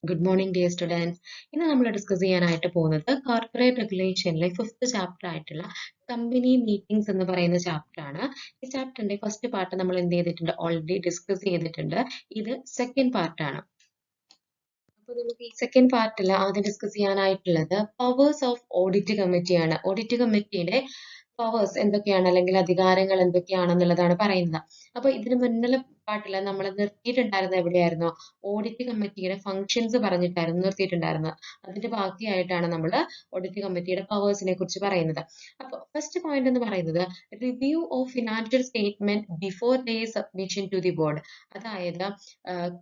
Good morning dear students. ഇന്ന് നമ്മൾ discuss ചെയ്യാനായിട്ട് പോകുന്നത് കോർപ്പറേറ്റ് റെഗുലേഷനിലെ ഫിഫ്ത്ത് ചാപ്റ്റർ ആയിട്ടുള്ള കമ്പനി മീറ്റിംഗ്സ് എന്ന് പറയുന്ന ചാപ്റ്റർ ആണ്. ഈ ചാപ്റ്ററിന്റെ ഫസ്റ്റ് പാർട്ട് നമ്മൾ എന്ത് ചെയ്തിട്ടുണ്ട്, ഓൾറെഡി ഡിസ്കസ് ചെയ്തിട്ടുണ്ട്. ഇത് സെക്കൻഡ് പാർട്ടാണ്. അപ്പോൾ നമുക്ക് ഈ സെക്കൻഡ് പാർട്ടിൽ ആദ്യം ഡിസ്കസ് ചെയ്യാനായിട്ടുള്ളത് പവേഴ്സ് ഓഫ് ഓഡിറ്റ് കമ്മിറ്റിയാണ്. ഓഡിറ്റ് കമ്മിറ്റിയുടെ പവേഴ്സ് എന്തൊക്കെയാണ് അല്ലെങ്കിൽ അധികാരങ്ങൾ എന്തൊക്കെയാണെന്നുള്ളതാണ് പറയുന്നത്. അപ്പൊ ഇതിന് മുന്നിലെ പാട്ടിൽ നമ്മൾ നിർത്തിയിട്ടുണ്ടായിരുന്നത് എവിടെയായിരുന്നു? ഓഡിറ്റ് കമ്മിറ്റിയുടെ ഫങ്ഷൻസ് പറഞ്ഞിട്ടായിരുന്നു നിർത്തിയിട്ടുണ്ടായിരുന്നത്. അതിന്റെ ബാക്കിയായിട്ടാണ് നമ്മൾ ഓഡിറ്റ് കമ്മിറ്റിയുടെ പവേഴ്സിനെ കുറിച്ച് പറയുന്നത്. അപ്പൊ ഫസ്റ്റ് പോയിന്റ് എന്ന് പറയുന്നത് review of financial statement before the submission to the board. അതായത്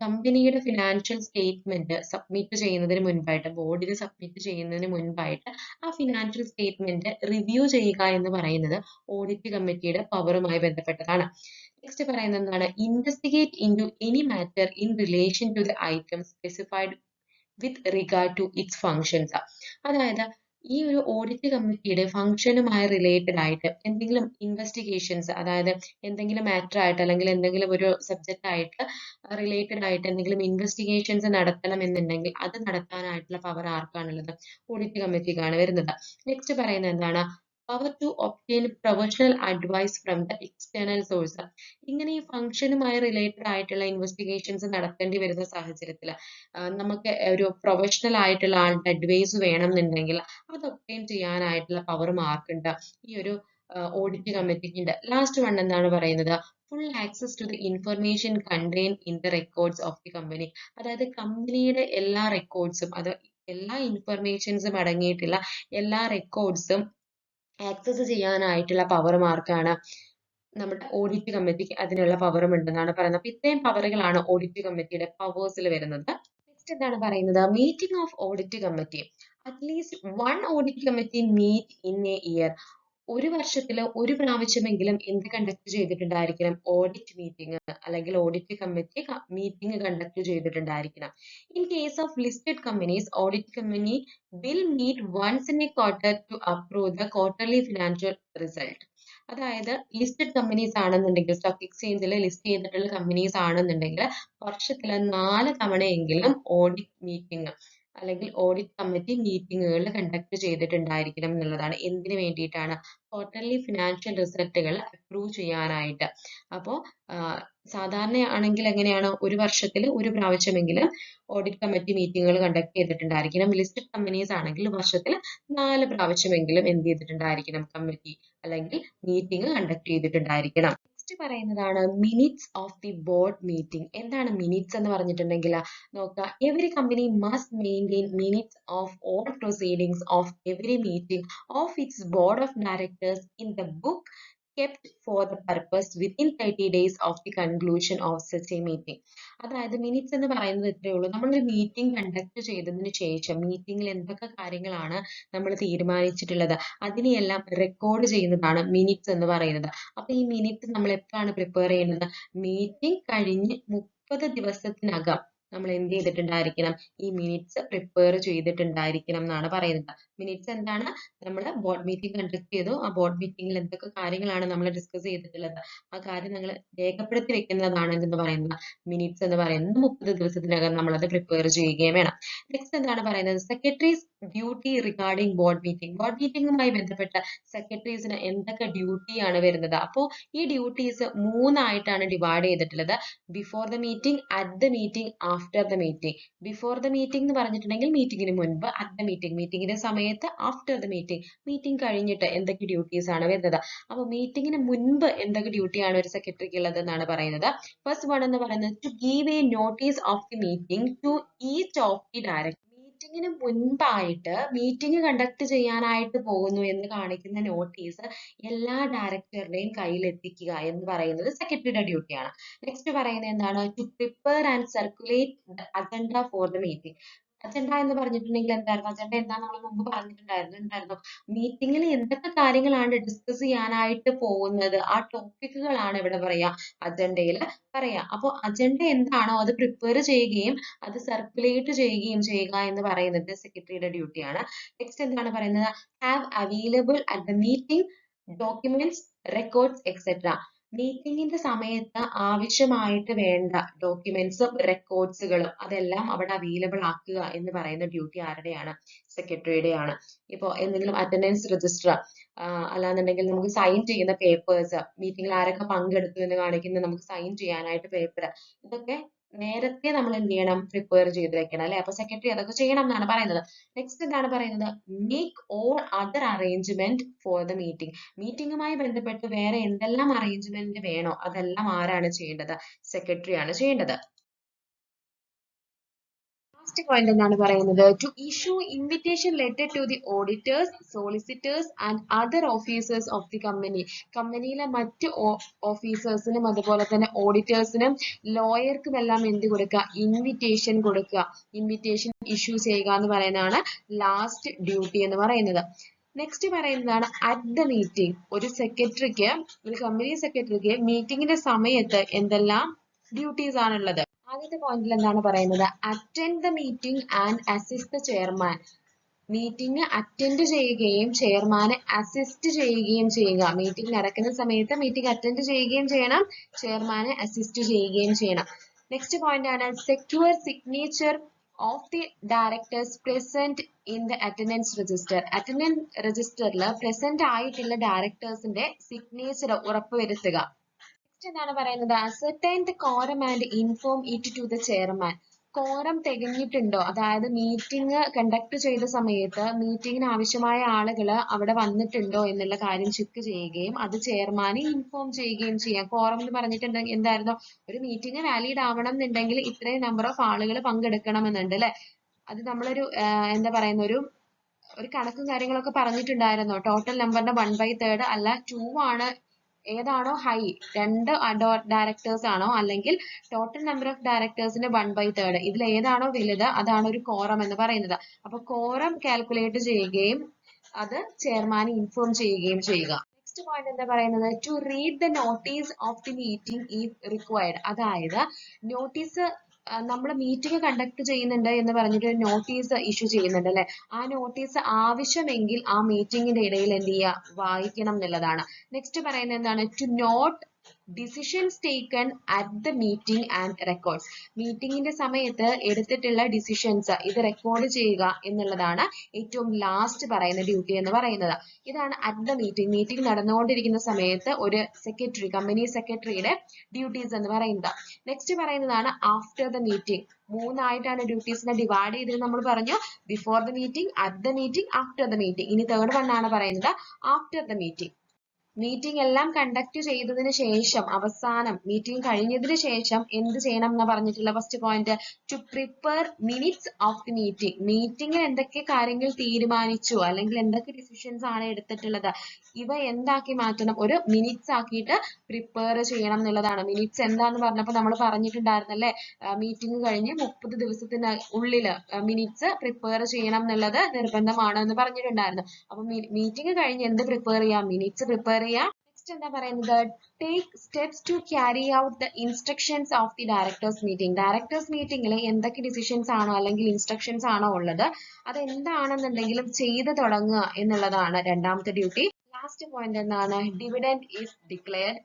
കമ്പനിയുടെ ഫിനാൻഷ്യൽ സ്റ്റേറ്റ്മെന്റ് സബ്മിറ്റ് ചെയ്യുന്നതിന് മുൻപായിട്ട്, ബോർഡിന് സബ്മിറ്റ് ചെയ്യുന്നതിന് മുൻപായിട്ട് ആ ഫിനാൻഷ്യൽ സ്റ്റേറ്റ്മെന്റ് റിവ്യൂ ചെയ്യുക എന്ന് പറയുന്നത് ഓഡിറ്റ് കമ്മിറ്റിയുടെ പവറുമായി ബന്ധപ്പെട്ടതാണ്. നെക്സ്റ്റ് പറയുന്നത് എന്താണ്? Investigate into any matter in relation to the item specified with regard to its functions. അതായത് ഈ ഒരു ഓഡിറ്റ് കമ്മിറ്റിയുടെ ഫംഗ്ഷനുമായി റിലേറ്റഡ് ആയിട്ട് എന്തെങ്കിലും ഇൻവെസ്റ്റിഗേഷൻസ്, അതായത് എന്തെങ്കിലും മാറ്റർ ആയിട്ട് അല്ലെങ്കിൽ എന്തെങ്കിലും ഒരു സബ്ജക്റ്റ് ആയിട്ട് റിലേറ്റഡ് ആയിട്ട് എന്തെങ്കിലും ഇൻവെസ്റ്റിഗേഷൻസ് നടത്തണം എന്നുണ്ടെങ്കിൽ അത് നടത്താനായിട്ടുള്ള പവർ ആർക്കാണുള്ളത്? ഓഡിറ്റ് കമ്മിറ്റിക്കാണ് വരുന്നത്. നെക്സ്റ്റ് പറയുന്നത് എന്താണ്? Power to obtain professional advice from the external source. ഇങ്ങനെ ഈ ഫംഗ്ഷനുമായി റിലേറ്റഡ് ആയിട്ടുള്ള ഇൻവെസ്റ്റിഗേഷൻസ് നടത്തേണ്ടി വരുന്ന സാഹചര്യത്തിൽ നമുക്ക് ഒരു പ്രൊഫഷണൽ ആയിട്ടുള്ള ആളുടെ അഡ്വൈസ് വേണമെന്നുണ്ടെങ്കിൽ അത് ഒബ്റ്റെയിൻ ചെയ്യാനായിട്ടുള്ള പവർ മാർക്കുണ്ട് ഈ ഒരു ഓഡിറ്റ് കമ്മിറ്റിക്ക് ഉണ്ട്. ലാസ്റ്റ് വൺ എന്താണ് പറയുന്നത്? Full access to the information contain in the records of the company. അതായത് കമ്പനിയുടെ എല്ലാ റെക്കോർഡ്സും, അത് എല്ലാ ഇൻഫർമേഷൻസും അടങ്ങിയിട്ടുള്ള എല്ലാ റെക്കോർഡ്സും ആക്സസ് ചെയ്യാനായിട്ടുള്ള പവർ മാർക്കാണ് നമ്മുടെ ഓഡിറ്റ് കമ്മിറ്റിക്ക്. അതിനുള്ള പവറും ഉണ്ടെന്നാണ് പറയുന്നത്. അപ്പൊ ഇത്രയും പവറുകളാണ് ഓഡിറ്റ് കമ്മിറ്റിയുടെ പവേഴ്സിൽ വരുന്നത്. നെക്സ്റ്റ് എന്താണ് പറയുന്നത്? Meeting of audit committee. At least one audit committee meet in a year. ഒരു വർഷത്തിൽ ഒരു പ്രാവശ്യമെങ്കിലും എന്ത് കണ്ടക്ട് ചെയ്തിട്ടുണ്ടായിരിക്കണം? ഓഡിറ്റ് മീറ്റിംഗ് അല്ലെങ്കിൽ ഓഡിറ്റ് കമ്മിറ്റി മീറ്റിംഗ് കണ്ടക്ട് ചെയ്തിട്ടുണ്ടായിരിക്കണം. In case of listed companies, audit company will meet once in a quarter to approve the quarterly financial result. അതായത് listed companies ആണെന്നുണ്ടെങ്കിൽ, സ്റ്റോക്ക് എക്സ്ചേഞ്ചിൽ ലിസ്റ്റ് ചെയ്തിട്ടുള്ള കമ്പനീസ് ആണെന്നുണ്ടെങ്കിൽ വർഷത്തിൽ 4 തവണയെങ്കിലും ഓഡിറ്റ് മീറ്റിംഗ് അല്ലെങ്കിൽ ഓഡിറ്റ് കമ്മിറ്റി മീറ്റിങ്ങുകൾ കണ്ടക്ട് ചെയ്തിട്ടുണ്ടായിരിക്കണം എന്നുള്ളതാണ്. എന്തിനു വേണ്ടിയിട്ടാണ്? ക്വാർട്ടർലി ഫിനാൻഷ്യൽ റിസൾട്ടുകൾ അപ്രൂവ് ചെയ്യാനായിട്ട്. അപ്പോൾ സാധാരണയാണെങ്കിൽ എങ്ങനെയാണ്? ഒരു വർഷത്തിൽ ഒരു പ്രാവശ്യമെങ്കിലും ഓഡിറ്റ് കമ്മിറ്റി മീറ്റിങ്ങുകൾ കണ്ടക്ട് ചെയ്തിട്ടുണ്ടായിരിക്കണം. ലിസ്റ്റഡ് കമ്പനീസ് ആണെങ്കിൽ വർഷത്തിൽ 4 പ്രാവശ്യമെങ്കിലും എന്ത് ചെയ്തിട്ടുണ്ടായിരിക്കണം? കമ്മിറ്റി അല്ലെങ്കിൽ മീറ്റിംഗ് കണ്ടക്ട് ചെയ്തിട്ടുണ്ടായിരിക്കണം. നെക്സ്റ്റ് പറയുന്നതാണ് minutes of the board meeting. എന്താണ് മിനിറ്റ്സ് എന്ന് പറഞ്ഞിട്ടുണ്ടെങ്കിൽ നോക്കുക, every company must maintain minutes of all proceedings of every meeting of its board of directors in the book kept for the purpose within 30 days of the conclusion of such a meeting. അതായത് minutes എന്ന് പറയുന്നത് ഇത്രയേ ഉള്ളൂ. നമ്മളൊരു meeting conduct ചെയ്തതിന് ശേഷം മീറ്റിംഗിൽ എന്തൊക്കെ കാര്യങ്ങളാണ് നമ്മൾ തീരുമാനിച്ചിട്ടുള്ളത് അതിനെയെല്ലാം റെക്കോർഡ് ചെയ്യുന്നതാണ് മിനിറ്റ്സ് എന്ന് പറയുന്നത്. അപ്പൊ ഈ മിനിറ്റ്സ് നമ്മൾ എപ്പോഴാണ് പ്രിപ്പയർ ചെയ്യുന്നത്? മീറ്റിംഗ് കഴിഞ്ഞ് 30 ദിവസത്തിനകം നമ്മൾ എന്ത് ചെയ്തിട്ടുണ്ടായിരിക്കണം? ഈ മിനിറ്റ്സ് പ്രിപ്പയർ ചെയ്തിട്ടുണ്ടായിരിക്കണം എന്നാണ് പറയുന്നത്. മിനിറ്റ്സ് എന്താണ്? നമ്മൾ ബോർഡ് മീറ്റിംഗ് കണ്ടക്ട് ചെയ്തു, ആ ബോർഡ് മീറ്റിംഗിൽ എന്തൊക്കെ കാര്യങ്ങളാണ് നമ്മൾ ഡിസ്കസ് ചെയ്തിട്ടുള്ളത് ആ കാര്യം നിങ്ങൾ രേഖപ്പെടുത്തി വെക്കുന്നതാണ് എന്ന് പറയുന്നത് മിനിറ്റ്സ് എന്ന് പറയുന്നത്. 30 ദിവസത്തിനകം നമ്മൾ അത് പ്രിപ്പയർ ചെയ്യുകയും വേണം. നെക്സ്റ്റ് എന്താണ് പറയുന്നത്? Secretary's duty regarding board meeting. Board മീറ്റിംഗുമായി ബന്ധപ്പെട്ട സെക്രട്ടറീസിന് എന്തൊക്കെ ഡ്യൂട്ടിയാണ് വരുന്നത്? അപ്പോൾ ഈ ഡ്യൂട്ടീസ് 3 ആയിട്ടാണ് ഡിവൈഡ് ചെയ്തിട്ടുള്ളത്. Before the meeting, at the meeting, after the meeting. Before the meeting എന്ന് പറഞ്ഞിട്ടുണ്ടെങ്കിൽ മീറ്റിംഗിന് മുൻപ്, അറ്റ് ദ മീറ്റിംഗ് മീറ്റിംഗിന്റെ സമയത്ത്, ആഫ്റ്റർ ദ മീറ്റിംഗ് മീറ്റിംഗ് കഴിഞ്ഞിട്ട് എന്തൊക്കെ ഡ്യൂട്ടീസ് ആണ് വരുന്നത്. അപ്പൊ മീറ്റിംഗിന് മുൻപ് എന്തൊക്കെ ഡ്യൂട്ടിയാണ് ഒരു സെക്രട്ടറിക്ക് ഉള്ളത് എന്നാണ് പറയുന്നത്. ഫസ്റ്റ് വൺ എന്ന് പറയുന്നത് to give a notice of the meeting to each of the director. മീറ്റിംഗിന് മുൻപായിട്ട് മീറ്റിംഗ് കണ്ടക്ട് ചെയ്യാനായിട്ട് പോകുന്നു എന്ന് കാണിക്കുന്ന നോട്ടീസ് എല്ലാ ഡയറക്ടറുടെയും കയ്യിൽ എത്തിക്കുക എന്ന് പറയുന്നത് സെക്രട്ടറിയുടെ ഡ്യൂട്ടിയാണ്. നെക്സ്റ്റ് പറയുന്നത് എന്താണ്? To prepare and circulate agenda for the meeting. Agenda എന്ന് പറഞ്ഞിട്ടുണ്ടെങ്കിൽ എന്തായിരുന്നു? അജണ്ട എന്താ നമ്മൾ മുമ്പ് പറഞ്ഞിട്ടുണ്ടായിരുന്നു. മീറ്റിംഗിൽ എന്തൊക്കെ കാര്യങ്ങളാണ് ഡിസ്കസ് ചെയ്യാനായിട്ട് പോകുന്നത് ആ ടോപ്പിക്കുകളാണ് ഇവിടെ പറയാ അജണ്ടയിൽ പറയാ. അപ്പോൾ അജണ്ട എന്താണോ അത് പ്രിപ്പയർ ചെയ്യുകയും അത് സർക്കുലേറ്റ് ചെയ്യുകയും ചെയ്യുക എന്ന് പറയുന്നത് സെക്രട്ടറിയുടെ ഡ്യൂട്ടിയാണ്. നെക്സ്റ്റ് എന്താണ് പറയുന്നത്? Have available at the meeting documents, records etcetera. മീറ്റിംഗിന്റെ സമയത്ത് ആവശ്യമായിട്ട് വേണ്ട ഡോക്യുമെന്റ്സും റെക്കോർഡ്സുകളും അതെല്ലാം അവിടെ അവൈലബിൾ ആക്കുക എന്ന് പറയുന്ന ഡ്യൂട്ടി ആരുടെയാണ്? സെക്രട്ടറിയുടെയാണ്. ഇപ്പോൾ എന്തെങ്കിലും അറ്റൻഡൻസ് രജിസ്റ്റർ അല്ലാന്നുണ്ടെങ്കിൽ നമുക്ക് സൈൻ ചെയ്യുന്ന പേപ്പേഴ്സ്, മീറ്റിംഗിൽ ആരൊക്കെ പങ്കെടുത്തു എന്ന് കാണിക്കുന്ന നമുക്ക് സൈൻ ചെയ്യാനായിട്ട് പേപ്പർ, ഇതൊക്കെ നേരത്തെ നമ്മൾ എന്ത് ചെയ്യണം? പ്രിപ്പയർ ചെയ്ത് വെക്കണം അല്ലെ? അപ്പൊ സെക്രട്ടറി അതൊക്കെ ചെയ്യണം എന്നാണ് പറയുന്നത്. നെക്സ്റ്റ് എന്താണ് പറയുന്നത്? Make all other arrangement for the meeting. മീറ്റിംഗുമായി ബന്ധപ്പെട്ട് വേറെ എന്തെല്ലാം അറേഞ്ച്മെന്റ് വേണോ അതെല്ലാം ആരാണ് ചെയ്യേണ്ടത്? സെക്രട്ടറി ആണ് ചെയ്യേണ്ടത്. ലാസ്റ്റ് പോയിന്റ് എന്താണ് പറയുന്നത്? To issue invitation letter to the auditors, solicitors and other officers of the company. കമ്പനിയിലെ മറ്റ് ഓഫീസേഴ്സിനും അതുപോലെ തന്നെ ഓഡിറ്റേഴ്സിനും ലോയർക്കും എല്ലാം എന്ത് കൊടുക്കുക? ഇൻവിറ്റേഷൻ കൊടുക്കുക. ഇൻവിറ്റേഷൻ ഇഷ്യൂ ചെയ്യുക എന്ന് പറയുന്നതാണ് ലാസ്റ്റ് ഡ്യൂട്ടി എന്ന് പറയുന്നത്. നെക്സ്റ്റ് പറയുന്നതാണ് അറ്റ് ദ മീറ്റിംഗ്. ഒരു സെക്രട്ടറിക്ക്, ഒരു കമ്പനി സെക്രട്ടറിക്ക് മീറ്റിംഗിന്റെ സമയത്ത് എന്തെല്ലാം ഡ്യൂട്ടീസ് ആണുള്ളത്? ആദ്യത്തെ പോയിന്റിൽ എന്താണ് പറയുന്നത്? Attend the meeting and assist the chairman. Meeting attend ചെയ്യുകയും ചെയർമാനെ അസിസ്റ്റ് ചെയ്യുകയും ചെയ്യുക. മീറ്റിംഗ് നടക്കുന്ന സമയത്ത് മീറ്റിംഗ് അറ്റൻഡ് ചെയ്യുകയും ചെയ്യണം, ചെയർമാനെ അസിസ്റ്റ് ചെയ്യുകയും ചെയ്യണം. നെക്സ്റ്റ് പോയിന്റ് ആണ് secure signature of the directors present in the attendance register. Attendance രജിസ്റ്ററിൽ പ്രസന്റ് ആയിട്ടുള്ള ഡയറക്ടേഴ്സിന്റെ സിഗ്നേച്ചർ ഉറപ്പുവരുത്തുക. നെക്സ്റ്റ് എന്താണ് പറയുന്നത്? Ascertain the quorum and inform it to the chairman. Quorum തികഞ്ഞിട്ടുണ്ടോ, അതായത് മീറ്റിംഗ് കണ്ടക്ട് ചെയ്ത സമയത്ത് മീറ്റിംഗിന് ആവശ്യമായ ആളുകൾ അവിടെ വന്നിട്ടുണ്ടോ എന്നുള്ള കാര്യം ചെക്ക് ചെയ്യുകയും അത് ചെയർമാനെ ഇൻഫോം ചെയ്യുകയും ചെയ്യാം. കോറം എന്ന് പറഞ്ഞിട്ടുണ്ടെങ്കിൽ എന്തായിരുന്നു? ഒരു മീറ്റിംഗ് വാലിഡ് ആവണം എന്നുണ്ടെങ്കിൽ ഇത്രയും നമ്പർ ഓഫ് ആളുകൾ പങ്കെടുക്കണമെന്നുണ്ട് അല്ലെ? അത് നമ്മളൊരു എന്താ പറയുന്ന ഒരു കണക്കും കാര്യങ്ങളൊക്കെ പറഞ്ഞിട്ടുണ്ടായിരുന്നു. ടോട്ടൽ നമ്പറിന്റെ 1/3 അല്ല 2 ആണ്. ഏതാണോ ഹൈ, 2 ഡയറക്ടേഴ്സ് ആണോ അല്ലെങ്കിൽ ടോട്ടൽ നമ്പർ ഓഫ് ഡയറക്ടേഴ്സിന്റെ 1/3, ഇതിൽ ഏതാണോ വലുത് അതാണ് ഒരു കോറം എന്ന് പറയുന്നത്. അപ്പൊ കോറം കാൽക്കുലേറ്റ് ചെയ്യുകയും അത് ചെയർമാനെ ഇൻഫോം ചെയ്യുകയും ചെയ്യുക. നെക്സ്റ്റ് പോയിന്റ് എന്താ പറയുന്നത്? To read the notice of the meeting if required. അതായത് നോട്ടീസ്, നമ്മൾ മീറ്റിംഗ് കണ്ടക്ട് ചെയ്യുന്നുണ്ട് എന്ന് പറഞ്ഞിട്ട് ഒരു നോട്ടീസ് ഇഷ്യൂ ചെയ്യുന്നുണ്ട് അല്ലെ? ആ നോട്ടീസ് ആവശ്യമെങ്കിൽ ആ മീറ്റിംഗിന്റെ ഇടയിൽ എന്ത് ചെയ്യുക? വായിക്കണം എന്നുള്ളതാണ്. നെക്സ്റ്റ് പറയുന്നത് എന്താണ്? To note decisions taken at the meeting and records. മീറ്റിംഗിന്റെ സമയത്ത് എടുത്തിട്ടുള്ള ഡിസിഷൻസ് ഇത് റെക്കോർഡ് ചെയ്യുക എന്നുള്ളതാണ് ഏറ്റവും ലാസ്റ്റ് പറയുന്ന ഡ്യൂട്ടി എന്ന് പറയുന്നത്. ഇതാണ് അറ്റ് ദ മീറ്റിംഗ്. മീറ്റിംഗ് നടന്നുകൊണ്ടിരിക്കുന്ന സമയത്ത് ഒരു സെക്രട്ടറി, കമ്പനി സെക്രട്ടറിയുടെ ഡ്യൂട്ടീസ് എന്ന് പറയുന്നത്. നെക്സ്റ്റ് പറയുന്നതാണ് ആഫ്റ്റർ ദ മീറ്റിംഗ്. മൂന്നായിട്ടാണ് ഡ്യൂട്ടീസിനെ ഡിവൈഡ് ചെയ്തത് നമ്മൾ പറഞ്ഞു. Before the meeting, at the meeting, after the meeting. ഇനി തേർഡ് വൺ ആണ് പറയുന്നത് ആഫ്റ്റർ ദ മീറ്റിംഗ്. മീറ്റിംഗ് എല്ലാം കണ്ടക്ട് ചെയ്തതിന് ശേഷം, അവസാനം മീറ്റിംഗ് കഴിഞ്ഞതിന് ശേഷം എന്ത് ചെയ്യണം എന്ന് പറഞ്ഞിട്ടുള്ള first point, to prepare minutes of the meeting. മീറ്റിംഗിൽ എന്തൊക്കെ കാര്യങ്ങൾ തീരുമാനിച്ചു അല്ലെങ്കിൽ എന്തൊക്കെ ഡിസിഷൻസ് ആണ് എടുത്തിട്ടുള്ളത് ഇവ എന്താക്കി മാറ്റണം? ഒരു മിനിറ്റ്സ് ആക്കിയിട്ട് പ്രിപ്പയർ ചെയ്യണം എന്നുള്ളതാണ്. മിനിറ്റ്സ് എന്താന്ന് പറഞ്ഞപ്പോൾ നമ്മൾ പറഞ്ഞിട്ടുണ്ടായിരുന്നല്ലേ, മീറ്റിംഗ് കഴിഞ്ഞ് 30 ദിവസത്തിന് ഉള്ളിൽ മിനിറ്റ്സ് പ്രിപ്പയർ ചെയ്യണം എന്നുള്ളത് നിർബന്ധമാണ് എന്ന് പറഞ്ഞിട്ടുണ്ടായിരുന്നു. അപ്പൊ മീറ്റിംഗ് കഴിഞ്ഞ് എന്ത് പ്രിപ്പയർ ചെയ്യാം? മിനിറ്റ്സ് പ്രിപ്പയർ ചെയ്യാം. നെക്സ്റ്റ് എന്താ പറയുന്നത്? Take steps to carry out the instructions of the directors meeting. Directors മീറ്റിംഗിൽ എന്തൊക്കെ ഡിസിഷൻസ് ആണോ അല്ലെങ്കിൽ ഇൻസ്ട്രക്ഷൻസ് ആണോ ഉള്ളത് അത് എന്താണെന്നുണ്ടെങ്കിലും ചെയ്തു തുടങ്ങുക എന്നുള്ളതാണ് രണ്ടാമത്തെ ഡ്യൂട്ടി. ലാസ്റ്റ് പോയിന്റ് എന്താണ്? Dividend is declared,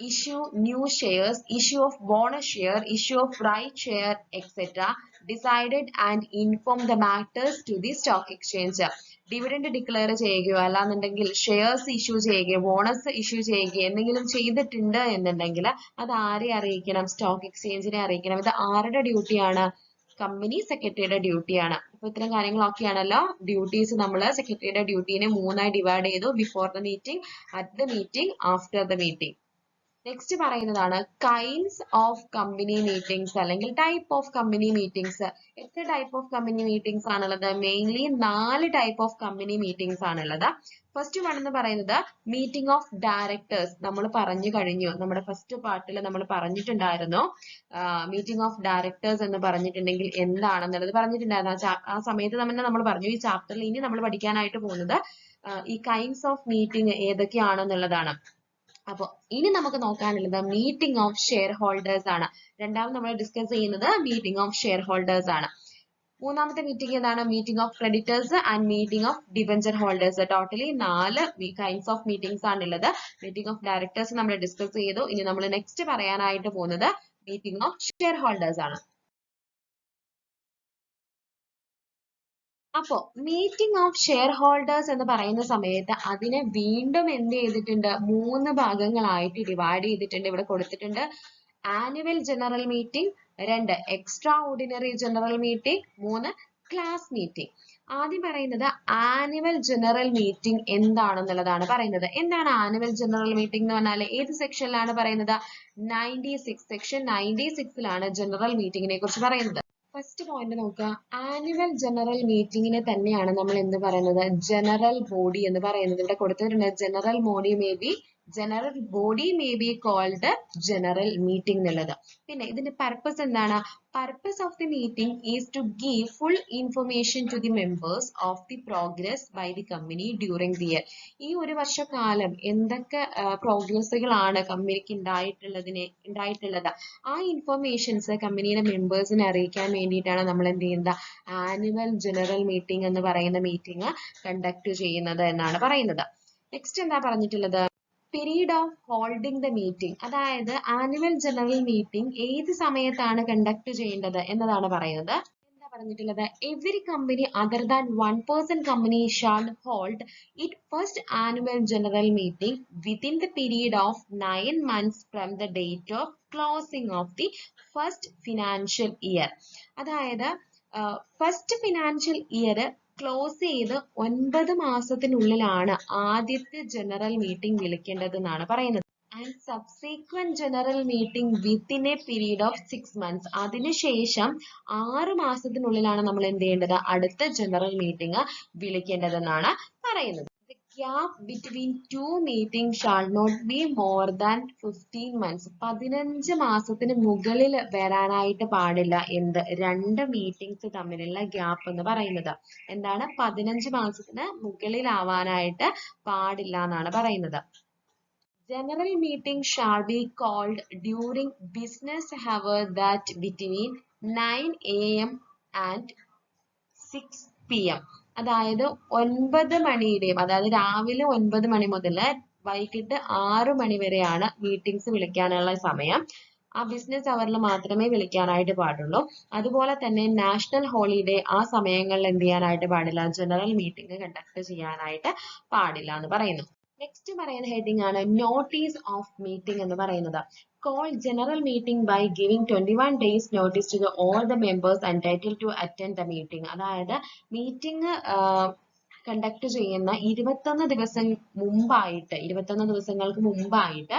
issue new shares, issue of bonus share, issue of right share, etc. decided and inform the matters to the stock exchange. Dividend declare ചെയ്യുകയോ അല്ലാന്നുണ്ടെങ്കിൽ ഷെയർസ് ഇഷ്യൂ ചെയ്യുകയോ bonus issue ചെയ്യുകയോ എന്തെങ്കിലും ചെയ്തിട്ടുണ്ട് എന്നുണ്ടെങ്കിൽ അത് ആരെ അറിയിക്കണം? സ്റ്റോക്ക് എക്സ്ചേഞ്ചിനെ അറിയിക്കണം. ഇത് ആരുടെ ഡ്യൂട്ടിയാണ്? കമ്പനി സെക്രട്ടറിയുടെ ഡ്യൂട്ടിയാണ്. അപ്പൊ ഇത്തരം കാര്യങ്ങളൊക്കെയാണല്ലോ ഡ്യൂട്ടീസ്. നമ്മൾ സെക്രട്ടറിയുടെ ഡ്യൂട്ടീനെ 3ആയി ഡിവൈഡ് ചെയ്തു. Before the meeting, at the meeting, after the meeting. Next പറയുന്നതാണ് കൈൻഡ്സ് ഓഫ് കമ്പനി മീറ്റിംഗ്സ് അല്ലെങ്കിൽ ടൈപ്പ് ഓഫ് കമ്പനി മീറ്റിംഗ്സ്. എത്ര ടൈപ്പ് ഓഫ് കമ്പനി മീറ്റിംഗ്സ് ആണുള്ളത്? Mainly 4 type of company meetings ആണുള്ളത്. ഫസ്റ്റ് വൺ എന്ന് പറയുന്നത് മീറ്റിംഗ് ഓഫ് ഡയറക്ടേഴ്സ്. നമ്മൾ പറഞ്ഞു കഴിഞ്ഞു, നമ്മുടെ ഫസ്റ്റ് പാർട്ടിൽ നമ്മൾ പറഞ്ഞിട്ടുണ്ടായിരുന്നു. മീറ്റിംഗ് ഓഫ് ഡയറക്ടേഴ്സ് എന്ന് പറഞ്ഞിട്ടുണ്ടെങ്കിൽ എന്താണെന്നുള്ളത് പറഞ്ഞിട്ടുണ്ടായിരുന്നു. ആ സമയത്ത് നമ്മൾ പറഞ്ഞു. ഈ ചാപ്റ്ററിൽ ഇനി നമ്മൾ പഠിക്കാനായിട്ട് പോകുന്നത് ഈ കൈൻഡ്സ് ഓഫ് മീറ്റിംഗ് ഏതൊക്കെയാണെന്നുള്ളതാണ്. അപ്പൊ ഇനി നമുക്ക് നോക്കാനുള്ളത് മീറ്റിംഗ് ഓഫ് ഷെയർ ഹോൾഡേഴ്സ് ആണ്. രണ്ടാമത് നമ്മൾ ഡിസ്കസ് ചെയ്യുന്നത് മീറ്റിംഗ് ഓഫ് ഷെയർ ഹോൾഡേഴ്സ് ആണ്. മൂന്നാമത്തെ മീറ്റിംഗ് എന്താണ്? Meeting of creditors and meeting of debenture holders. Totally 4 kinds of meetings ആണുള്ളത്. മീറ്റിംഗ് ഓഫ് ഡയറക്ടേഴ്സ് നമ്മൾ ഡിസ്കസ് ചെയ്തു. ഇനി നമ്മൾ നെക്സ്റ്റ് പറയാനായിട്ട് പോകുന്നത് മീറ്റിംഗ് ഓഫ് ഷെയർ ഹോൾഡേഴ്സ് ആണ്. അപ്പോ മീറ്റിംഗ് ഓഫ് ഷെയർ ഹോൾഡേഴ്സ് എന്ന് പറയുന്ന സമയത്ത് അതിനെ വീണ്ടും എന്ത് ചെയ്തിട്ടുണ്ട്? 3 ഭാഗങ്ങളായിട്ട് ഡിവൈഡ് ചെയ്തിട്ടുണ്ട്. ഇവിടെ കൊടുത്തിട്ടുണ്ട്. Annual general meeting, 2 extra ordinary general meeting, 3 class meeting. ആദ്യം പറയുന്നത് ആനുവൽ ജനറൽ മീറ്റിംഗ് എന്താണെന്നുള്ളതാണ് പറയുന്നത്. എന്താണ് ആനുവൽ ജനറൽ മീറ്റിംഗ് എന്ന് പറഞ്ഞാൽ ഏത് സെക്ഷനിലാണ് പറയുന്നത്? 96 സെക്ഷൻ 96ലാണ് ജനറൽ മീറ്റിംഗിനെ കുറിച്ച് പറയുന്നത്. ഫസ്റ്റ് പോയിന്റ് നോക്കുക. ആനുവൽ ജനറൽ മീറ്റിംഗിനെ തന്നെയാണ് നമ്മൾ എന്ത് പറയുന്നത്? ജനറൽ ബോഡി എന്ന് പറയുന്നത്. ഇവിടെ കൊടുത്തിട്ടുണ്ട് general body may be called general meeting എന്നുള്ളത്. പിന്നെ ഇതിന്റെ പർപ്പസ് എന്താണ്? Purpose of the meeting is to give full information to the members of the progress by the company during the year. ഈ ഒരു വർഷക്കാലം എന്തൊക്കെ പ്രോഗ്രസ്സുകളാണ് കമ്പനിക്ക് ഉണ്ടായിട്ടുള്ളത്, ആ ഇൻഫർമേഷൻസ് കമ്പനിയുടെ മെമ്പേഴ്സിനെ അറിയിക്കാൻ വേണ്ടിയിട്ടാണ് നമ്മൾ എന്ത് ചെയ്യുന്നത്? ആനുവൽ ജനറൽ മീറ്റിംഗ് എന്ന് പറയുന്ന മീറ്റിംഗ് കണ്ടക്ട് ചെയ്യുന്നത് എന്നാണ് പറയുന്നത്. നെക്സ്റ്റ് എന്താ പറഞ്ഞിട്ടുള്ളത്? Period of holding the meeting. അതായത് ആനുവൽ ജനറൽ മീറ്റിംഗ് ഏത് സമയത്താണ് കണ്ടക്ട് ചെയ്യേണ്ടത് എന്നതാണ് പറയുന്നത്. എന്താ പറഞ്ഞിട്ടുള്ളത്? Every company other than 1% company shall hold it first annual general meeting within the period of 9 months from the date of closing of the first financial year. അതായത് first financial year close ചെയ്ത് 9 മാസത്തിനുള്ളിലാണ് ആദ്യത്തെ general meeting വിളിക്കേണ്ടത് എന്നാണ് പറയുന്നത്. And subsequent general meeting within A period of 6 months. അതിനുശേഷം 6 മാസത്തിനുള്ളിലാണ് നമ്മൾ എന്ത് ചെയ്യേണ്ടത്? അടുത്ത ജനറൽ മീറ്റിംഗ് വിളിക്കേണ്ടതെന്നാണ് പറയുന്നത്. Gap between two meetings shall not be more than 15 months. 15 മാസത്തിന് മുകളിൽ വരാനായിട്ട് പാടില്ല. എന്ത്? 2 മീറ്റിംഗ്സ് തമ്മിലുള്ള ഗ്യാപ്പ് എന്ന് പറയുന്നത്. എന്താണ്? 15 മാസത്തിന് മുകളിലാവാനായിട്ട് പാടില്ല എന്നാണ് പറയുന്നത്. General meeting shall be called during business hour that between 9 AM and 6 PM. അതായത് 9 മണിയുടെയും, അതായത് രാവിലെ 9 മണി മുതൽ വൈകിട്ട് 6 മണി വരെയാണ് മീറ്റിംഗ്സ് വിളിക്കാനുള്ള സമയം. ആ ബിസിനസ് അവറിൽ മാത്രമേ വിളിക്കാനായിട്ട് പാടുള്ളൂ. അതുപോലെ തന്നെ നാഷണൽ ഹോളിഡേ ആ സമയങ്ങളിൽ എന്ത് ചെയ്യാനായിട്ട് പാടില്ല? ജനറൽ മീറ്റിംഗ് കണ്ടക്ട് ചെയ്യാനായിട്ട് പാടില്ല എന്ന് പറയുന്നു. നെക്സ്റ്റ് പറയുന്ന ഹെഡിങ് ആണ് നോട്ടീസ് ഓഫ് മീറ്റിംഗ് എന്ന് പറയുന്നത്. Call general meeting by giving 21 days notice to all the members entitled to attend the meeting. അതായത് മീറ്റിംഗ് കണ്ടക്ട് ചെയ്യുന്ന 21 ദിവസങ്ങൾക്ക് മുമ്പായിട്ട്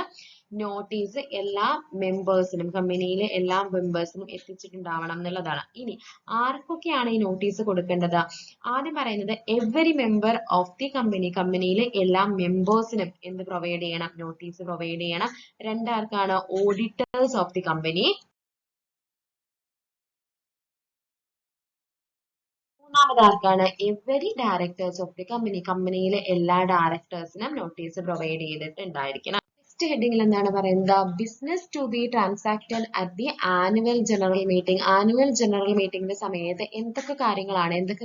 നോട്ടീസ് എല്ലാ മെമ്പേഴ്സിനും, കമ്പനിയിലെ എല്ലാ മെമ്പേഴ്സിനും എത്തിച്ചിട്ടുണ്ടാവണം എന്നുള്ളതാണ്. ഇനി ആർക്കൊക്കെയാണ് ഈ നോട്ടീസ് കൊടുക്കേണ്ടത്? ആദ്യം പറയുന്നത് every member of the company, കമ്പനിയിലെ എല്ലാ മെമ്പേഴ്സിനും എന്ത് പ്രൊവൈഡ് ചെയ്യണം? നോട്ടീസ് പ്രൊവൈഡ് ചെയ്യണം. രണ്ടാർക്കാണ്? Auditors of the company. മൂന്നാമതാർക്കാണ്? Every directors of the company, കമ്പനിയിലെ എല്ലാ ഡയറക്ടേഴ്സിനും നോട്ടീസ് പ്രൊവൈഡ് ചെയ്തിട്ടുണ്ടായിരിക്കണം. നെക്സ്റ്റ് ഹെഡിങ്ങിൽ എന്താണ് പറയുന്നത്? Business to be transacted at the annual general meeting. Annual general മീറ്റിംഗിന്റെ സമയത്ത് എന്തൊക്കെ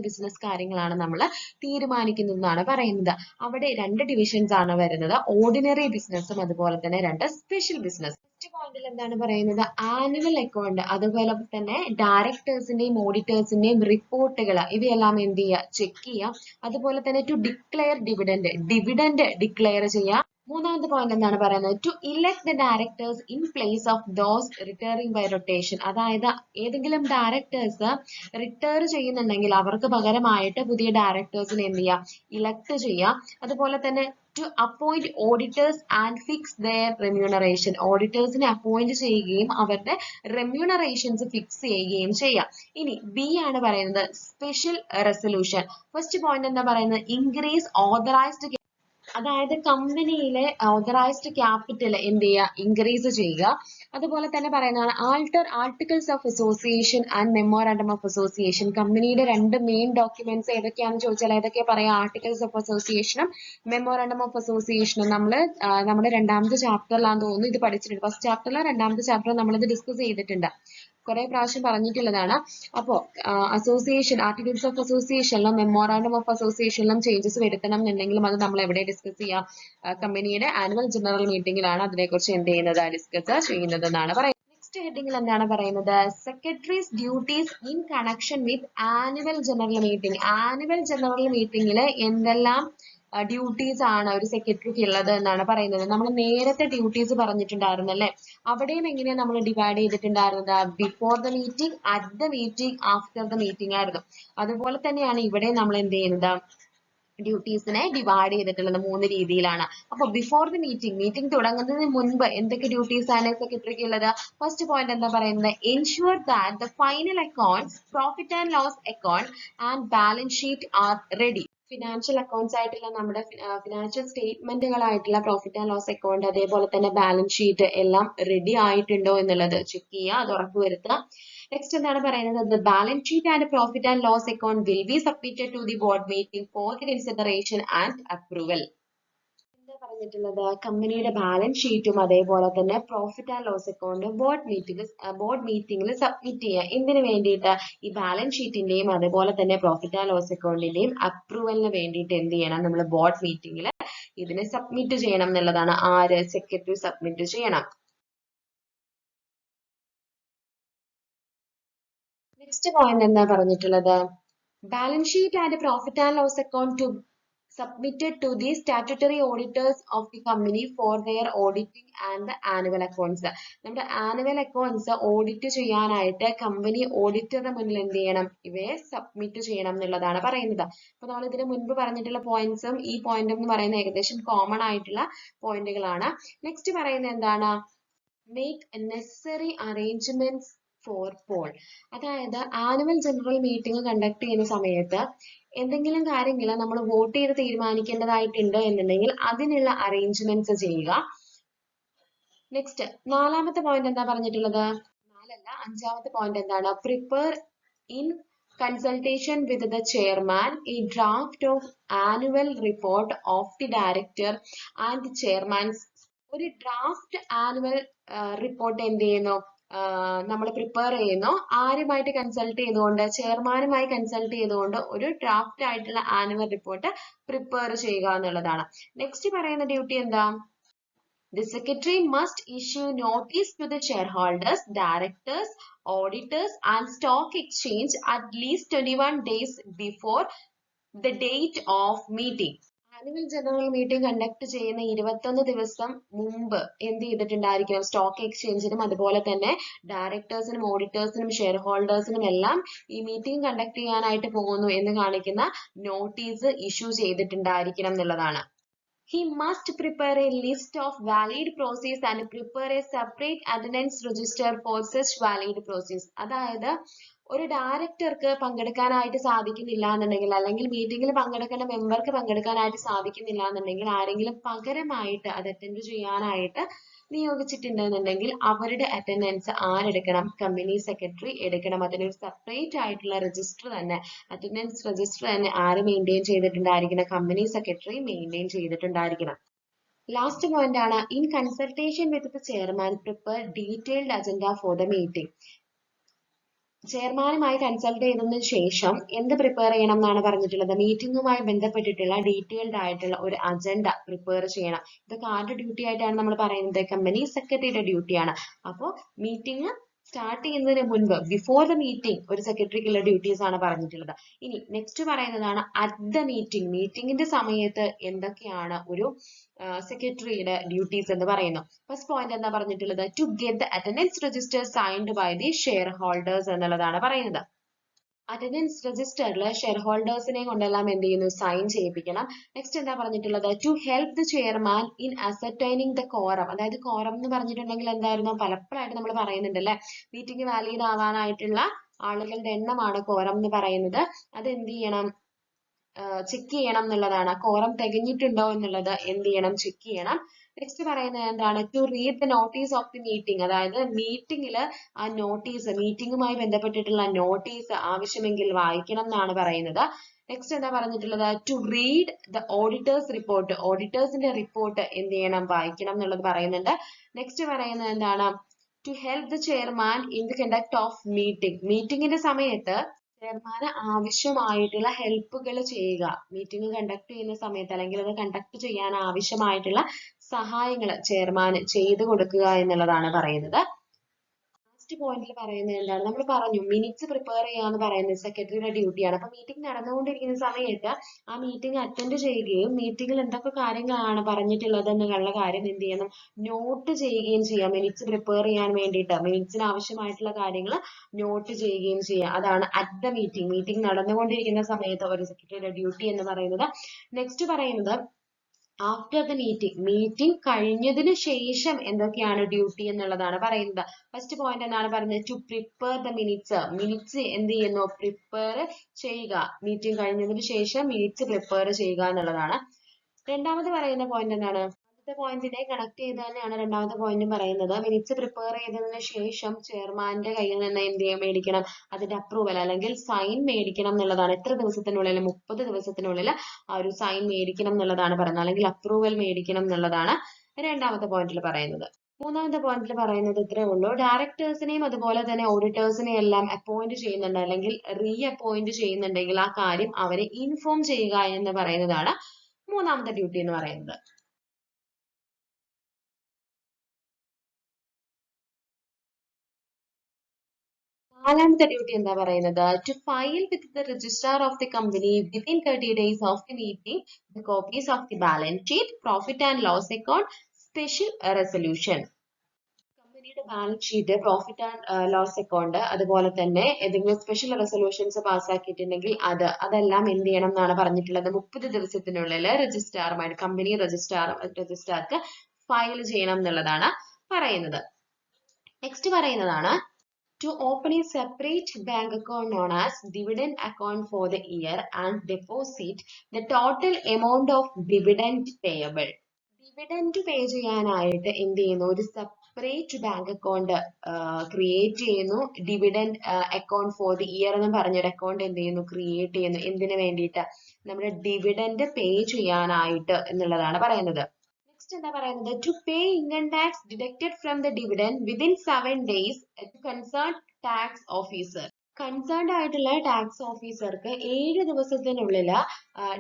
ബിസിനസ് കാര്യങ്ങളാണ് നമ്മൾ തീരുമാനിക്കുന്നതെന്നാണ് പറയുന്നത്. അവിടെ 2 ഡിവിഷൻസ് ആണ് വരുന്നത്. ഓർഡിനറി ബിസിനസ്സും അതുപോലെ തന്നെ 2 സ്പെഷ്യൽ ബിസിനസ്. ഫസ്റ്റ് പോയിന്റിൽ എന്താണ് പറയുന്നത്? ആനുവൽ അക്കൗണ്ട്, അതുപോലെ തന്നെ ഡയറക്ടേഴ്സിന്റെയും ഓഡിറ്റേഴ്സിന്റെയും റിപ്പോർട്ടുകൾ ഇവയെല്ലാം എന്ത് ചെയ്യുക? ചെക്ക് ചെയ്യുക. അതുപോലെ തന്നെ ടു ഡിക്ലെയർ ഡിവിഡൻഡ് ഡിക്ലെയർ ചെയ്യുക. മൂന്നാമത്തെ പോയിന്റ് എന്താണ് പറയുന്നത്? To elect the directors in place of those retiring by rotation. അതായത് ഏതെങ്കിലും ഡയറക്ടേഴ്സ് റിട്ടയർ ചെയ്യുന്നുണ്ടെങ്കിൽ അവർക്ക് പകരമായിട്ട് പുതിയ ഡയറക്ടേഴ്സിനെ എന്ത് ചെയ്യുക? ഇലക്ട് ചെയ്യുക. അതുപോലെ തന്നെ to appoint auditors and fix their remuneration. ഓഡിറ്റേഴ്സിനെ അപ്പോയിന്റ് ചെയ്യുകയും അവരുടെ റെമ്യൂണറേഷൻസ് ഫിക്സ് ചെയ്യുകയും ചെയ്യാം. ഇനി ബി ആണ് പറയുന്നത് സ്പെഷ്യൽ റെസൊല്യൂഷൻ. ഫസ്റ്റ് പോയിന്റ് എന്താ പറയുന്നത്? ഇൻക്രീസ് ഓതറൈസ്ഡ്, അതായത് കമ്പനിയിലെ ഓതറൈസ്ഡ് ക്യാപിറ്റൽ എന്ത് ചെയ്യുക? ഇൻക്രീസ് ചെയ്യുക. അതുപോലെ തന്നെ പറയുന്നതാണ് alter articles of association and memorandum of association. കമ്പനിയുടെ 2 മെയിൻ ഡോക്യുമെന്റ്സ് ഏതൊക്കെയാണെന്ന് ചോദിച്ചാൽ ഏതൊക്കെയാ പറയാ? ആർട്ടിക്കിൾസ് ഓഫ് അസോസിയേഷനും മെമ്മോറാണ്ടം ഓഫ് അസോസിയേഷനും. നമ്മുടെ 2ാമത്തെ ചാപ്റ്ററിലാന്ന് തോന്നുന്നു ഇത് പഠിച്ചിട്ടുണ്ട്. ഫസ്റ്റ് ചാപ്റ്ററിലും 2ാമത്തെ ചാപ്റ്ററിലും നമ്മളിത് ഡിസ്കസ് ചെയ്തിട്ടുണ്ട്. കുറെ പ്രാവശ്യം പറഞ്ഞിട്ടുള്ളതാണ്. അപ്പോൾ അസോസിയേഷൻ ആർട്ടിക്കിൾസ് ഓഫ് അസോസിയേഷനിലും മെമ്മോറാണ്ടം ഓഫ് അസോസിയേഷനിലും ചേഞ്ചസ് വരുത്തണം എന്നുണ്ടെങ്കിലും അത് നമ്മൾ എവിടെ ഡിസ്കസ് ചെയ്യാം? കമ്പനിയുടെ ആനുവൽ ജനറൽ മീറ്റിംഗിലാണ് അതിനെക്കുറിച്ച് എന്ത് ചെയ്യുന്നത്, ഡിസ്കസ് ചെയ്യുന്നത് എന്നാണ് പറയുന്നത്. നെക്സ്റ്റ് ഹെഡിങ്ങിൽ എന്താണ് പറയുന്നത്? Secretaries duties in connection with annual general meeting. Annual general മീറ്റിംഗിൽ എന്തെല്ലാം ഡ്യൂട്ടീസ് ആണ് ഒരു സെക്രട്ടറിക്ക് ഉള്ളത് എന്നാണ് പറയുന്നത്. നമ്മൾ നേരത്തെ ഡ്യൂട്ടീസ് പറഞ്ഞിട്ടുണ്ടായിരുന്നു അല്ലെ? അവിടെയും എങ്ങനെയാണ് നമ്മൾ ഡിവൈഡ് ചെയ്തിട്ടുണ്ടായിരുന്നത്? Before the meeting, at the meeting, after the meeting ആയിരുന്നു. അതുപോലെ തന്നെയാണ് ഇവിടെ നമ്മൾ എന്ത് ചെയ്യുന്നത്? ഡ്യൂട്ടീസിനെ ഡിവൈഡ് ചെയ്തിട്ടുള്ളത് 3 രീതിയിലാണ്. അപ്പൊ ബിഫോർ ദി മീറ്റിംഗ് തുടങ്ങുന്നതിന് മുൻപ് എന്തൊക്കെ ഡ്യൂട്ടീസ് ആണ് സെക്രട്ടറിക്ക് ഉള്ളത്? ഫസ്റ്റ് പോയിന്റ് എന്താ പറയുന്നത്? Ensure that the final accounts, profit and loss account and balance sheet are ready. Financial accounts ആയിട്ടുള്ള നമ്മുടെ ഫിനാൻഷ്യൽ സ്റ്റേറ്റ്മെന്റുകളായിട്ടുള്ള പ്രോഫിറ്റ് ആൻഡ് ലോസ് അക്കൗണ്ട്, അതേപോലെ തന്നെ ബാലൻസ് ഷീറ്റ് എല്ലാം റെഡി ആയിട്ടുണ്ടോ എന്നുള്ളത് ചെക്ക് ചെയ്യുക, അത് ഉറപ്പുവരുത്തുക. നെക്സ്റ്റ് എന്താണ് പറയുന്നത്? The balance sheet and profit and loss account will be submitted to the board meeting for the consideration and approval. എന്താ പറഞ്ഞിട്ടുള്ളത്? കമ്പനിയുടെ ബാലൻസ് ഷീറ്റും അതേപോലെ തന്നെ പ്രോഫിറ്റ് ആൻഡ് ലോസ് അക്കൗണ്ടും ബോർഡ് മീറ്റിംഗിൽ സബ്മിറ്റ് ചെയ്യുക. എന്തിനു വേണ്ടിയിട്ട്? ഈ ബാലൻസ് ഷീറ്റിന്റെയും അതേപോലെ തന്നെ പ്രോഫിറ്റ് ആൻഡ് ലോസ് അക്കൗണ്ടിന്റെയും അപ്രൂവലിന് വേണ്ടിയിട്ട് എന്ത് ചെയ്യണം? നമ്മൾ ബോർഡ് മീറ്റിംഗിൽ ഇതിനെ സബ്മിറ്റ് ചെയ്യണം എന്നുള്ളതാണ്. ആര്? സെക്രട്ടറി സബ്മിറ്റ് ചെയ്യണം. നെക്സ്റ്റ് പോയിന്റ് എന്താ പറഞ്ഞിട്ടുള്ളത്? Balance sheet and profit and loss account to submitted to the statutory auditors of the company for their auditing and the annual accounts. നമ്മുടെ ആനുവൽ അക്കൗണ്ട്സ് ഓഡിറ്റ് ചെയ്യാനായിട്ട് company ഓഡിറ്ററുടെ മുന്നിൽ എന്ത് ചെയ്യണം? ഇവയെ submit ചെയ്യണം എന്നുള്ളതാണ് പറയുന്നത്. അപ്പൊ നമ്മൾ ഇതിന് മുൻപ് പറഞ്ഞിട്ടുള്ള പോയിന്റ്സും ഈ പോയിന്റും എന്ന് പറയുന്ന ഏകദേശം കോമൺ ആയിട്ടുള്ള പോയിന്റുകളാണ്. നെക്സ്റ്റ് പറയുന്നത് എന്താണ്? Make necessary arrangements for poll. അതായത് ആനുവൽ ജനറൽ മീറ്റിംഗ് കണ്ടക്ട് ചെയ്യുന്ന സമയത്ത് എന്തെങ്കിലും കാര്യങ്ങൾ നമ്മൾ വോട്ട് ചെയ്ത് തീരുമാനിക്കേണ്ടതായിട്ടുണ്ട് എന്നുണ്ടെങ്കിൽ അതിനുള്ള അറേഞ്ച്മെന്റ്സ് ചെയ്യുക. നെക്സ്റ്റ് 4ാമത്തെ പോയിന്റ് എന്താ പറഞ്ഞിട്ടുള്ളത്? 5ാമത്തെ പോയിന്റ് എന്താണ്? Prepare in consultation with the chairman A draft of annual report of the director and chairmans. ഒരു ഡ്രാഫ്റ്റ് ആനുവൽ റിപ്പോർട്ട് എന്ത് ചെയ്യുന്നു? നമ്മൾ പ്രിപ്പയർ ചെയ്യുന്നു. ആരുമായിട്ട് കൺസൾട്ട് ചെയ്തുകൊണ്ട്? ചെയർമാനുമായി കൺസൾട്ട് ചെയ്തുകൊണ്ട് ഒരു ഡ്രാഫ്റ്റ് ആയിട്ടുള്ള ആനുവൽ റിപ്പോർട്ട് പ്രിപ്പയർ ചെയ്യുക എന്നുള്ളതാണ്. നെക്സ്റ്റ് പറയുന്ന ഡ്യൂട്ടി എന്താ? The secretary must issue notice to the shareholders, directors, auditors and stock exchange at least 21 days before the date of meeting. Annual general meeting conduct ചെയ്യുന്ന 21 ദിവസം മുമ്പ് എന്ത് ചെയ്തിട്ടുണ്ടായിരിക്കണം? Stock എക്സ്ചേഞ്ചിനും അതുപോലെ തന്നെ ഡയറക്ടേഴ്സിനും ഓഡിറ്റേഴ്സിനും ഷെയർ ഹോൾഡേഴ്സിനും എല്ലാം ഈ മീറ്റിംഗ് കണ്ടക്ട് ചെയ്യാനായിട്ട് പോകുന്നു എന്ന് കാണിക്കുന്ന നോട്ടീസ് ഇഷ്യൂ ചെയ്തിട്ടുണ്ടായിരിക്കണം എന്നുള്ളതാണ്. He must prepare a list of valid proxies and prepare a separate attendance register for such valid proxies. അതായത് ഒരു ഡയറക്ടർക്ക് പങ്കെടുക്കാനായിട്ട് സാധിക്കുന്നില്ല എന്നുണ്ടെങ്കിൽ, അല്ലെങ്കിൽ മീറ്റിംഗിൽ പങ്കെടുക്കേണ്ട മെമ്പർക്ക് പങ്കെടുക്കാനായിട്ട് സാധിക്കുന്നില്ല എന്നുണ്ടെങ്കിൽ, ആരെങ്കിലും പകരമായിട്ട് അത് അറ്റൻഡ് ചെയ്യാനായിട്ട് നിയോഗിച്ചിട്ടുണ്ടെന്നുണ്ടെങ്കിൽ അവരുടെ അറ്റൻഡൻസ് ആരെടുക്കണം? കമ്പനി സെക്രട്ടറി എടുക്കണം. അതിനൊരു സെപ്പറേറ്റ് ആയിട്ടുള്ള രജിസ്റ്റർ തന്നെ, അറ്റൻഡൻസ് രജിസ്റ്റർ തന്നെ ആര് മെയിൻറ്റെയിൻ ചെയ്തിട്ടുണ്ടായിരിക്കണം? കമ്പനി സെക്രട്ടറി മെയിൻറ്റെയിൻ ചെയ്തിട്ടുണ്ടായിരിക്കണം. ലാസ്റ്റ് പോയിന്റ് ആണ്, in consultation with the chairman prepare detailed agenda for the meeting. ചെയർമാനുമായി കൺസൾട്ട് ചെയ്തതിനു ശേഷം എന്ത് പ്രിപ്പയർ ചെയ്യണം എന്നാണ് പറഞ്ഞിട്ടുള്ളത്? മീറ്റിംഗുമായി ബന്ധപ്പെട്ടിട്ടുള്ള ഡീറ്റെയിൽഡ് ആയിട്ടുള്ള ഒരു അജണ്ട പ്രിപ്പയർ ചെയ്യണം. ഇതൊക്കെ ആരുടെ ഡ്യൂട്ടി ആയിട്ടാണ് നമ്മൾ പറയുന്നത്? കമ്പനി സെക്രട്ടറിയുടെ ഡ്യൂട്ടിയാണ്. അപ്പോൾ മീറ്റിംഗ് സ്റ്റാർട്ട് ചെയ്യുന്നതിന് മുൻപ്, ബിഫോർ ദ മീറ്റിംഗ്, ഒരു സെക്രട്ടറിക്കുള്ള ഡ്യൂട്ടീസ് ആണ് പറഞ്ഞിട്ടുള്ളത്. ഇനി നെക്സ്റ്റ് പറയുന്നതാണ് അറ്റ് ദ മീറ്റിംഗ്. മീറ്റിംഗിന്റെ സമയത്ത് എന്തൊക്കെയാണ് ഒരു സെക്രട്ടറിയുടെ ഡ്യൂട്ടീസ് എന്ന് പറയുന്നു. ഫസ്റ്റ് പോയിന്റ് എന്താ പറഞ്ഞിട്ടുള്ളത്? To get the attendance register signed by the share holders എന്നുള്ളതാണ് പറയുന്നത്. അറ്റൻഡൻസ് രജിസ്റ്ററിൽ ഷെയർ ഹോൾഡേഴ്സിനെ കൊണ്ടെല്ലാം എന്ത് ചെയ്യുന്നു? സൈൻ ചെയ്യിപ്പിക്കണം. നെക്സ്റ്റ് എന്താ പറഞ്ഞിട്ടുള്ളത്? To help the chairman in ascertaining the quorum. അതായത് കോറം എന്ന് പറഞ്ഞിട്ടുണ്ടെങ്കിൽ എന്തായിരുന്നു? പലപ്പോഴായിട്ട് നമ്മൾ പറയുന്നുണ്ട് അല്ലെ, മീറ്റിംഗ് വാലിഡ് ആവാനായിട്ടുള്ള ആളുകളുടെ എണ്ണമാണ് കോറം എന്ന് പറയുന്നത്. അത് എന്ത് ചെയ്യണം? ചെക്ക് ചെയ്യണം എന്നുള്ളതാണ്. കോറം തികഞ്ഞിട്ടുണ്ടോ എന്നുള്ളത് എന്ത് ചെയ്യണം? ചെക്ക് ചെയ്യണം. നെക്സ്റ്റ് പറയുന്നത് എന്താണ്? To read the notice of the meeting. അതായത് മീറ്റിംഗിൽ ആ നോട്ടീസ്, മീറ്റിംഗുമായി ബന്ധപ്പെട്ടിട്ടുള്ള നോട്ടീസ് ആവശ്യമെങ്കിൽ വായിക്കണം എന്നാണ് പറയുന്നത്. നെക്സ്റ്റ് എന്താ പറഞ്ഞിട്ടുള്ളത്? To read the auditors report. ഓഡിറ്റേഴ്സിന്റെ റിപ്പോർട്ട് എന്ത് ചെയ്യണം? വായിക്കണം എന്നുള്ളത് പറയുന്നുണ്ട്. നെക്സ്റ്റ് പറയുന്നത് എന്താണ്? To help the chairman in the conduct of meeting. മീറ്റിംഗിന്റെ സമയത്ത് ചെയർമാന് ആവശ്യമായിട്ടുള്ള ഹെൽപ്പുകൾ ചെയ്യുക. മീറ്റിംഗ് കണ്ടക്ട് ചെയ്യുന്ന സമയത്ത് അല്ലെങ്കിൽ അത് കണ്ടക്ട് ചെയ്യാൻ ആവശ്യമായിട്ടുള്ള സഹായങ്ങൾ ചെയർമാൻ ചെയ്തു കൊടുക്കുക എന്നുള്ളതാണ് പറയുന്നത്. ലാസ്റ്റ് പോയിന്റിൽ പറയുന്നത് എന്താണ്, നമ്മൾ പറഞ്ഞു മിനിറ്റ്സ് പ്രിപ്പയർ ചെയ്യാന്ന് പറയുന്നത് സെക്രട്ടറിയുടെ ഡ്യൂട്ടിയാണ്. അപ്പൊ മീറ്റിംഗ് നടന്നുകൊണ്ടിരിക്കുന്ന സമയത്ത് ആ മീറ്റിംഗ് അറ്റൻഡ് ചെയ്യുകയും മീറ്റിംഗിൽ എന്തൊക്കെ കാര്യങ്ങളാണ് പറഞ്ഞിട്ടുള്ളത് എന്നുള്ള കാര്യം എന്ത് ചെയ്യണം, നോട്ട് ചെയ്യുകയും ചെയ്യാം. മിനിറ്റ്സ് പ്രിപ്പയർ ചെയ്യാൻ വേണ്ടിയിട്ട് മിനിറ്റ്സിന് ആവശ്യമായിട്ടുള്ള കാര്യങ്ങൾ നോട്ട് ചെയ്യുകയും ചെയ്യാം. അതാണ് അറ്റ് ദ മീറ്റിംഗ്, മീറ്റിംഗ് നടന്നുകൊണ്ടിരിക്കുന്ന സമയത്ത് ഒരു സെക്രട്ടറിയുടെ ഡ്യൂട്ടി എന്ന് പറയുന്നത്. നെക്സ്റ്റ് പറയുന്നത് ആഫ്റ്റർ ദ മീറ്റിംഗ്, മീറ്റിംഗ് കഴിഞ്ഞതിന് ശേഷം എന്തൊക്കെയാണ് ഡ്യൂട്ടി എന്നുള്ളതാണ് പറയുന്നത്. ഫസ്റ്റ് പോയിന്റ് എന്താണ് പറയുന്നത്, to prepare the minutes. Minutes എന്ത് ചെയ്യുന്നു, പ്രിപ്പയർ ചെയ്യുക. മീറ്റിംഗ് കഴിഞ്ഞതിന് ശേഷം മിനിറ്റ്സ് പ്രിപ്പയർ ചെയ്യുക എന്നുള്ളതാണ്. രണ്ടാമത് പറയുന്ന പോയിന്റ് എന്താണ്, ആദ്യത്തെ പോയിന്റിനെ കണക്ട് ചെയ്ത് തന്നെയാണ് രണ്ടാമത്തെ പോയിന്റും പറയുന്നത്. മിനിറ്റ്സ് പ്രിപ്പയർ ചെയ്തതിന് ശേഷം ചെയർമാന്റെ കയ്യിൽ നിന്ന് എന്ത് ചെയ്യാൻ മേടിക്കണം, അതിന്റെ അപ്രൂവൽ അല്ലെങ്കിൽ സൈൻ മേടിക്കണം എന്നുള്ളതാണ്. എത്ര ദിവസത്തിനുള്ളിൽ, 30 ദിവസത്തിനുള്ളിൽ ആ ഒരു സൈൻ മേടിക്കണം എന്നുള്ളതാണ് പറയുന്നത്, അല്ലെങ്കിൽ അപ്രൂവൽ മേടിക്കണം എന്നുള്ളതാണ് രണ്ടാമത്തെ പോയിന്റിൽ പറയുന്നത്. മൂന്നാമത്തെ പോയിന്റിൽ പറയുന്നത് ഇത്രേ ഉള്ളൂ, ഡയറക്ടേഴ്സിനെയും അതുപോലെ തന്നെ ഓഡിറ്റേഴ്സിനെയും എല്ലാം അപ്പോയിന്റ് ചെയ്യുന്നുണ്ട് അല്ലെങ്കിൽ റീ അപ്പോയിന്റ് ചെയ്യുന്നുണ്ടെങ്കിൽ ആ കാര്യം അവരെ ഇൻഫോം ചെയ്യുക എന്ന് പറയുന്നതാണ് മൂന്നാമത്തെ ഡ്യൂട്ടി എന്ന് പറയുന്നത്. നാലാമത്തെ ഡ്യൂട്ടി എന്താ പറയുന്നത്, to file with the registrar of the company within 30 days of the meeting the copies of the balance sheet, profit and loss account, special resolution. കമ്പനിയുടെ balance sheet, profit and loss account, അതുപോലെ തന്നെ ഏതെങ്കിലും special resolutions പാസ്സാക്കിയിട്ടുണ്ടെങ്കിൽ അതെല്ലാം എന്ത് ചെയ്യണം എന്നാണ് പറഞ്ഞിട്ടുള്ളത്, 30 ദിവസത്തിനുള്ളിൽ രജിസ്ട്രാറുമായിട്ട് കമ്പനി രജിസ്ട്രാർക്ക് ഫയൽ ചെയ്യണം എന്നുള്ളതാണ് പറയുന്നത്. നെക്സ്റ്റ് പറയുന്നതാണ് to open a separate bank account known as dividend account for the year and deposit the total amount of dividend payable. Dividend pay ചെയ്യാനായിട്ട് എന്ത് ചെയ്യുന്നു, ഒരു സെപ്പറേറ്റ് ബാങ്ക് അക്കൗണ്ട് ക്രിയേറ്റ് ചെയ്യുന്നു. Dividend account for the year എന്ന് പറഞ്ഞൊരു account എന്ത് ചെയ്യുന്നു, create ചെയ്യുന്നു. എന്തിനു വേണ്ടിയിട്ട്, നമ്മുടെ ഡിവിഡൻഡ് പേ ചെയ്യാനായിട്ട് എന്നുള്ളതാണ് പറയുന്നത്. നെക്സ്റ്റ് എന്താ പറയുന്നത്, to pay income tax deducted from the dividend within 7 days to concern tax officer. Concerned ആയിട്ടുള്ള ടാക്സ് ഓഫീസർക്ക് 7 ദിവസത്തിനുള്ളിൽ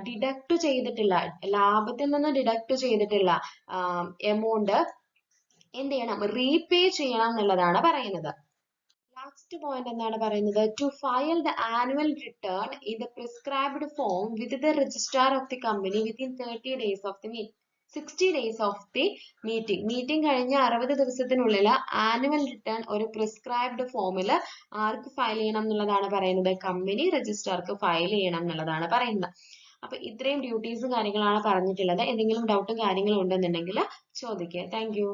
ഡിഡക്ട് ചെയ്തിട്ടില്ല, ലാഭത്തിൽ നിന്ന് ഡിഡക്ട് ചെയ്തിട്ടുള്ള എമൗണ്ട് എന്ത് ചെയ്യണം, റീപേ ചെയ്യണം എന്നുള്ളതാണ് പറയുന്നത്. ലാസ്റ്റ് പോയിന്റ് എന്താണ് പറയുന്നത്, to file the annual return in the prescribed form with the registrar of the company within 30 days of the 60 days of the meeting. Meeting കഴിഞ്ഞ 60 ദിവസത്തിനുള്ളിൽ ആനുവൽ റിട്ടേൺ ഒരു പ്രിസ്ക്രൈബ്ഡ് ഫോമിൽ ആർക്ക് ഫയൽ ചെയ്യണം എന്നുള്ളതാണ് പറയുന്നത്, കമ്പനി രജിസ്ട്രാർക്ക് ഫയൽ ചെയ്യണം എന്നുള്ളതാണ് പറയുന്നത്. അപ്പൊ ഇത്രയും ഡ്യൂട്ടീസും കാര്യങ്ങളാണ് പറഞ്ഞിട്ടുള്ളത്. എന്തെങ്കിലും ഡൗട്ടും കാര്യങ്ങളും ഉണ്ടെന്നുണ്ടെങ്കിൽ ചോദിക്കുക. Thank you.